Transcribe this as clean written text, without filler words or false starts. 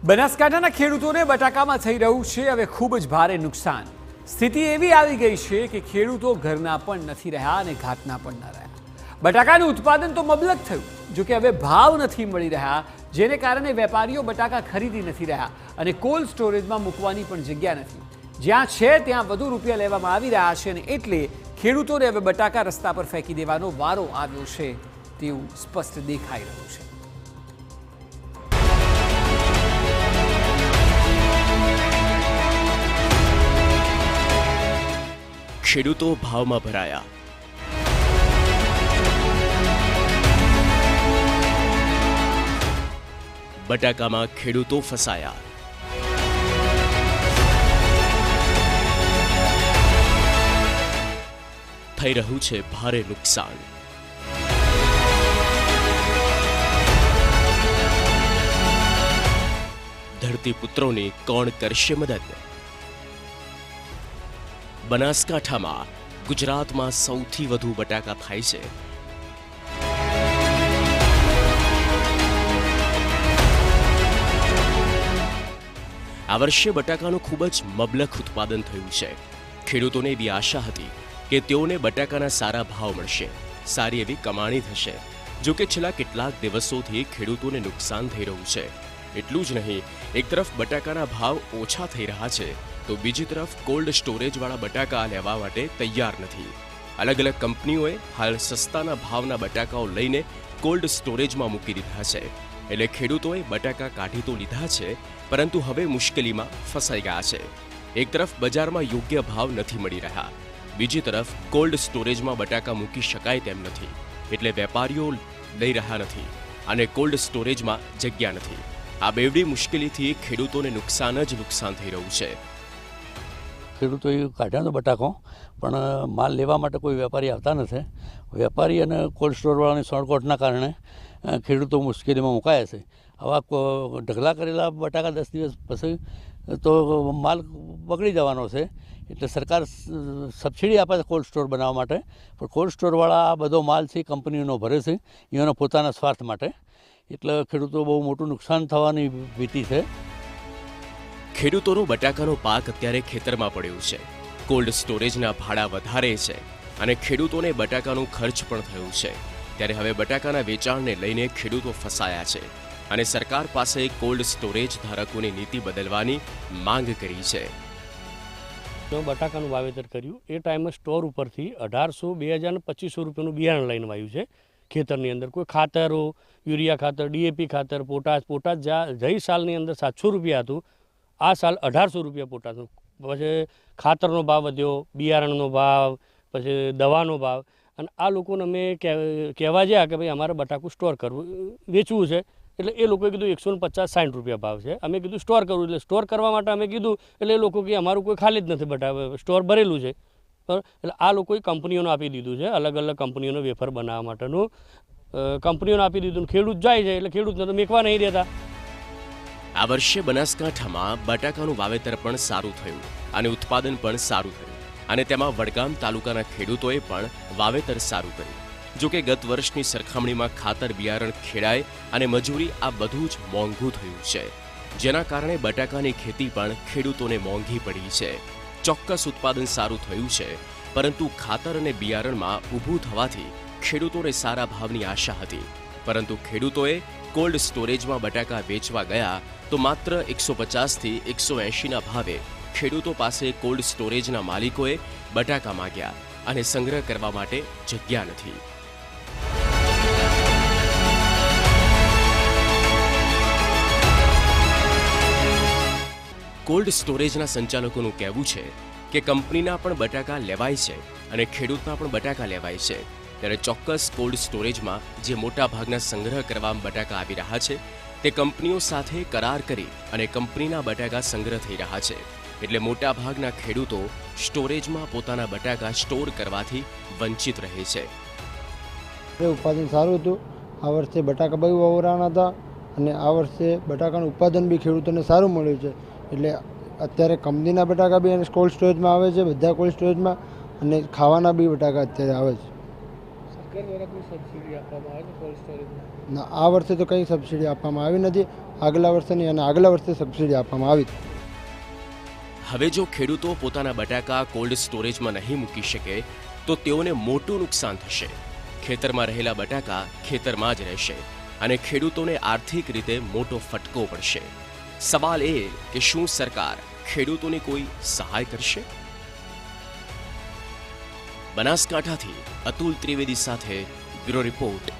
બનાસકાંઠાના ખેડૂતોને બટાકામાં થઈ રહ્યું છે હવે ખૂબ જ ભારે નુકસાન। સ્થિતિ એવી આવી ગઈ છે કે ખેડૂતો ઘરના પણ નથી રહ્યા અને ઘાટના પણ ન રહ્યા। બટાકાનું ઉત્પાદન તો મબલક થયું, જો કે હવે ભાવ નથી મળી રહ્યા, જેને કારણે વેપારીઓ બટાકા ખરીદી નથી રહ્યા અને કોલ્ડ સ્ટોરેજમાં મૂકવાની પણ જગ્યા નથી। જ્યાં છે ત્યાં વધુ રૂપિયા લેવામાં આવી રહ્યા છે અને એટલે ખેડૂતોને હવે બટાકા રસ્તા પર ફેંકી દેવાનો વારો આવ્યો છે તેવું સ્પષ્ટ દેખાઈ રહ્યું છે। ખેડૂતો ભાવમાં ભરાયા। બટાકામાં ખેડૂતો ફસાયા। થઈ રહ્યું છે ભારે નુકસાન। ધરતીપુત્રોની કોણ કરશે મદદ? બનાસકાંઠામાં ગુજરાતમાં સૌથી વધુ બટાકા થાય છે। આ વર્ષે બટાકાનું ખૂબ જ મબલખ ઉત્પાદન થયું છે। ખેડૂતોને એવી આશા હતી કે તેઓને બટાકાના સારા ભાવ મળશે, સારી એવી કમાણી થશે। જો કે છેલ્લા કેટલાક દિવસોથી ખેડૂતોને નુકસાન થઈ રહ્યું છે। એટલું જ નહીં, એક તરફ બટાકાના ભાવ ઓછા થઈ રહ્યા છે તો બીજી તરફ કોલ્ડ સ્ટોરેજવાળા બટાકા લેવા માટે તૈયાર નથી। અલગ અલગ કંપનીઓએ હાલ સસ્તાના ભાવના બટાકાઓ લઈને કોલ્ડ સ્ટોરેજમાં મૂકી દીધા છે। એટલે ખેડૂતોએ બટાકા કાઢી તો લીધા છે, પરંતુ હવે મુશ્કેલીમાં ફસાઈ ગયા છે। એક તરફ બજારમાં યોગ્ય ભાવ નથી મળી રહ્યા, બીજી તરફ કોલ્ડ સ્ટોરેજમાં બટાકા મૂકી શકાય તેમ નથી, એટલે વેપારીઓ લઈ રહ્યા નથી અને કોલ્ડ સ્ટોરેજમાં જગ્યા નથી। આ બેવડી મુશ્કેલીથી ખેડૂતોને નુકસાન જ નુકસાન થઈ રહ્યું છે। ખેડૂતોએ કાઢ્યાનો બટાકો, પણ માલ લેવા માટે કોઈ વેપારી આવતા નથી। વેપારી અને કોલ્ડ સ્ટોરવાળાની સણકોટના કારણે ખેડૂતો મુશ્કેલીમાં મુકાયા છે। આવા ઢગલા કરેલા બટાકા 10 દિવસ પછી તો માલ બગડી જવાનો છે। એટલે સરકાર સબસિડી આપે છે કોલ્ડ સ્ટોર બનાવવા માટે, પણ કોલ્ડ સ્ટોરવાળા આ બધો માલ છે કંપનીઓનો ભરે છે એના પોતાના સ્વાર્થ માટે, એટલે ખેડૂતો બહુ મોટું નુકસાન થવાની ભીતિ છે। ખેડૂતોનો બટાકાનો પાક અત્યારે ખેતરમાં પડ્યો છે, કોલ્ડ સ્ટોરેજના ભાડા વધારે છે અને ખેડૂતોને બટાકાનો ખર્ચ પણ થયો છે। ત્યારે હવે બટાકાના વેચાણને લઈને ખેડૂતો ફસાયા છે અને સરકાર પાસે કોલ્ડ સ્ટોરેજ ધારકોની નીતિ બદલવાની માંગ કરી છે। બટાકાનું વાવેતર કર્યું એ ટાઈમે સ્ટોર ઉપરથી 1800, 2000 અને 2500 રૂપિયાનું બિયારણ લઈને આવ્યું છે ખેતરની અંદર। કોઈ ખાતરો, યુરિયા ખાતર, ડીએપી ખાતર, પોટાશ જઈ સાલની અંદર 700 રૂપિયા હતું, આ સાલ 1800 રૂપિયા પોટાશનું। પછી ખાતરનો ભાવ વધ્યો, બિયારણનો ભાવ, પછી દવાનો ભાવ, અને આ લોકોને અમે કહેવા ગયા કે ભાઈ અમારે બટાકું સ્ટોર કરવું, વેચવું છે, એટલે એ લોકોએ કીધું 150-60 રૂપિયા ભાવ છે। અમે કીધું સ્ટોર કરવું, એટલે સ્ટોર કરવા માટે અમે કીધું, એટલે એ લોકો કે અમારું કોઈ ખાલી જ નથી બટાકા, સ્ટોર ભરેલું છે। એટલે આ લોકોએ કંપનીઓને આપી દીધું છે, અલગ અલગ કંપનીઓનો વેફર બનાવવા માટેનું કંપનીઓને આપી દીધું। ખેડૂત જાય છે એટલે ખેડૂતને તો મેકવા નહીં દેતા। આ વર્ષે બનાસકાંઠામાં બટાકાનું વાવેતર પણ સારું થયું અને ઉત્પાદન પણ સારું થયું અને તેમાં વડગામ તાલુકાના ખેડૂતોએ પણ વાવેતર સારું કર્યું। જો કે ગત વર્ષની સરખામણીમાં ખાતર, બિયારણ, ખેડાઈ અને મજૂરી આ બધું જ મોંઘું થયું છે, જેના કારણે બટાકાની ખેતી પણ ખેડૂતોને મોંઘી પડી છે। ચોક્કસ ઉત્પાદન સારું થયું છે, પરંતુ ખાતર અને બિયારણમાં ઊભું થવાથી ખેડૂતોને સારા ભાવની આશા હતી, પરંતુ ખેડૂતોએ કોલ્ડ સ્ટોરેજમાં બટાકા વેચવા ગયા તો માત્ર 150થી 180ના ભાવે ખેડૂતો પાસે કોલ્ડ સ્ટોરેજના માલિકોએ બટાકા માંગ્યા અને સંગ્રહ કરવા માટે જગ્યા નથી। કોલ્ડ સ્ટોરેજના સંચાલકોનું કહેવું છે કે કંપનીના પણ બટાકા લેવાય છે અને ખેડૂતના પણ બટાકા લેવાય છે, ત્યારે ચોક્કસ કોલ્ડ સ્ટોરેજમાં જે મોટા ભાગના સંગ્રહ કરવામાં બટાકા આવી રહ્યા છે તે કંપનીઓ સાથે કરાર કરી અને કંપનીના બટાકા સંગ્રહ થઈ રહ્યા છે, એટલે મોટા ભાગના ખેડૂતો સ્ટોરેજમાં પોતાના બટાકા સ્ટોર કરવાથી વંચિત રહે છે। ઉત્પાદન સારું હતું, આ વર્ષે બટાકા બહુ વાવવાના હતા અને આ વર્ષે બટાકાનું ઉત્પાદન બી ખેડૂતોને સારું મળ્યું છે। એટલે અત્યારે કંપનીના બટાકા બી કોલ્ડ સ્ટોરેજમાં આવે છે, બધા કોલ્ડ સ્ટોરેજમાં, અને ખાવાના બી બટાકા અત્યારે આવે છે। સરકાર દ્વારા કોઈ સબસિડી આપવામાં આવે છે કોલ્ડ સ્ટોરેજમાં? ના, આ વર્ષે તો કંઈ સબસિડી આપવામાં આવી નથી. આગલા વર્ષની અને આગલા વર્ષે સબસિડી આપવામાં આવી. હવે જો ખેડૂતો પોતાના બટાકા કોલ્ડ સ્ટોરેજમાં નહીં મૂકી શકે તો તેઓને મોટું નુકસાન થશે. ખેતરમાં રહેલા બટાકા ખેતરમાં જ રહેશે અને ખેડૂતોને આર્થિક રીતે મોટો ફટકો પડશે. સવાલ એ કે શું સરકાર ખેડૂતોની કોઈ સહાય કરશે? બનાસકાંઠાથી અતુલ ત્રિવેદી સાથે બ્યુરો રિપોર્ટ.